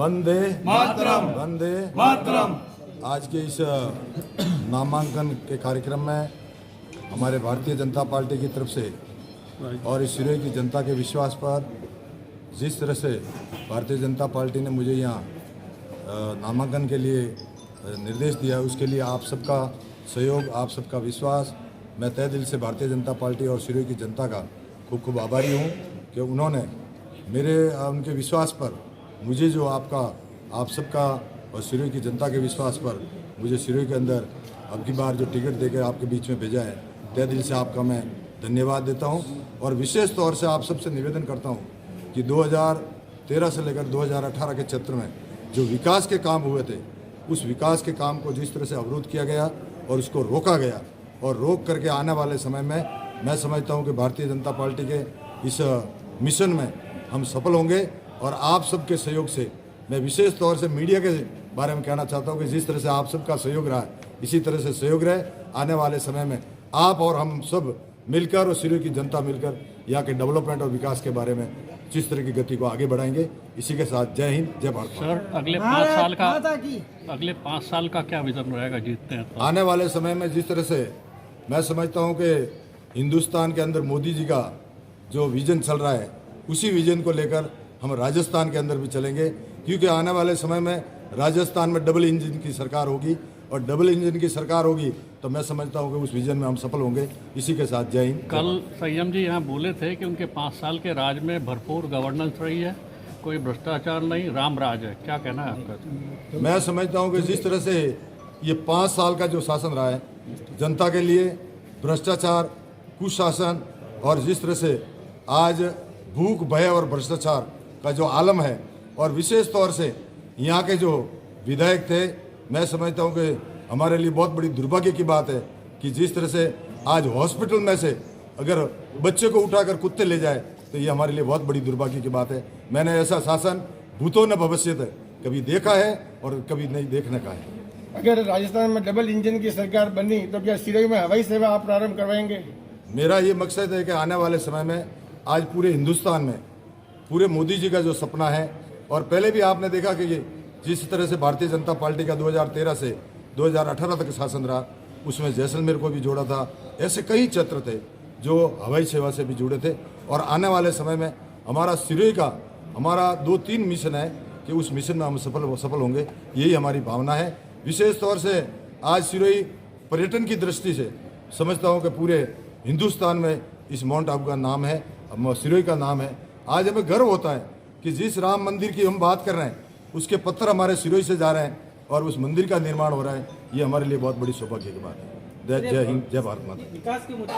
वंदे मातरम, वंदे मातरम। आज के इस नामांकन के कार्यक्रम में हमारे भारतीय जनता पार्टी की तरफ से और इस सिरोही की जनता के विश्वास पर जिस तरह से भारतीय जनता पार्टी ने मुझे यहाँ नामांकन के लिए निर्देश दिया, उसके लिए आप सबका सहयोग, आप सबका विश्वास, मैं तहे दिल से भारतीय जनता पार्टी और सिरोही की जनता का खूब खूब आभारी हूँ कि उन्होंने उनके विश्वास पर मुझे जो आप सबका और सिरोही की जनता के विश्वास पर मुझे सिरोही के अंदर अब की बार जो टिकट देकर आपके बीच में भेजा है, तहे दिल से आपका मैं धन्यवाद देता हूँ। और विशेष तौर से आप सबसे निवेदन करता हूँ कि 2013 से लेकर 2018 के क्षेत्र में जो विकास के काम हुए थे, उस विकास के काम को जिस तरह से अवरुद्ध किया गया और उसको रोका गया, और रोक करके आने वाले समय में मैं समझता हूँ कि भारतीय जनता पार्टी के इस मिशन में हम सफल होंगे। और आप सबके सहयोग से मैं विशेष तौर से मीडिया के बारे में कहना चाहता हूँ कि जिस तरह से आप सबका सहयोग रहा है, इसी तरह से सहयोग रहे। आने वाले समय में आप और हम सब मिलकर और सिरोही की जनता मिलकर यहाँ के डेवलपमेंट और विकास के बारे में जिस तरह की गति को आगे बढ़ाएंगे। इसी के साथ जय हिंद, जय भारत। सर, अगले 5 साल का क्या विजन रहेगा जीतते हैं तो? आने वाले समय में जिस तरह से मैं समझता हूँ कि हिंदुस्तान के अंदर मोदी जी का जो विजन चल रहा है, उसी विजन को लेकर हम राजस्थान के अंदर भी चलेंगे, क्योंकि आने वाले समय में राजस्थान में डबल इंजन की सरकार होगी, और डबल इंजन की सरकार होगी तो मैं समझता हूँ कि उस विजन में हम सफल होंगे। इसी के साथ जय हिंद। कल संयम जी यहाँ बोले थे कि उनके 5 साल के राज में भरपूर गवर्नेंस रही है, कोई भ्रष्टाचार नहीं, राम राज है। क्या कहना है आपका? मैं समझता हूँ कि जिस तरह से ये 5 साल का जो शासन रहा है जनता के लिए, भ्रष्टाचार, कुशासन, और जिस तरह से आज भूख, भय और भ्रष्टाचार का जो आलम है, और विशेष तौर से यहाँ के जो विधायक थे, मैं समझता हूँ कि हमारे लिए बहुत बड़ी दुर्भाग्य की बात है कि जिस तरह से आज हॉस्पिटल में से अगर बच्चे को उठाकर कुत्ते ले जाए तो ये हमारे लिए बहुत बड़ी दुर्भाग्य की बात है। मैंने ऐसा शासन भूतों न भविष्यत कभी देखा है और कभी नहीं देखने का है। अगर राजस्थान में डबल इंजन की सरकार बनी तो क्या सिरोही में हवाई सेवा आप प्रारंभ करवाएंगे? मेरा ये मकसद है कि आने वाले समय में आज पूरे हिंदुस्तान में पूरे मोदी जी का जो सपना है, और पहले भी आपने देखा कि जिस तरह से भारतीय जनता पार्टी का 2013 से 2018 तक शासन रहा, उसमें जैसलमेर को भी जोड़ा था। ऐसे कई क्षेत्र थे जो हवाई सेवा से भी जुड़े थे। और आने वाले समय में हमारा सिरोही का हमारा 2-3 मिशन है कि उस मिशन में हम सफल होंगे, यही हमारी भावना है। विशेष तौर से आज सिरोही पर्यटन की दृष्टि से समझता हूँ कि पूरे हिंदुस्तान में इस माउंट आबू का नाम है, सिरोही का नाम है। आज हमें गर्व होता है कि जिस राम मंदिर की हम बात कर रहे हैं, उसके पत्थर हमारे सिरोही से जा रहे हैं और उस मंदिर का निर्माण हो रहा है। ये हमारे लिए बहुत बड़ी सौभाग्य की बात है। जय हिंद, जय भारत माता। विकास के मुद्दे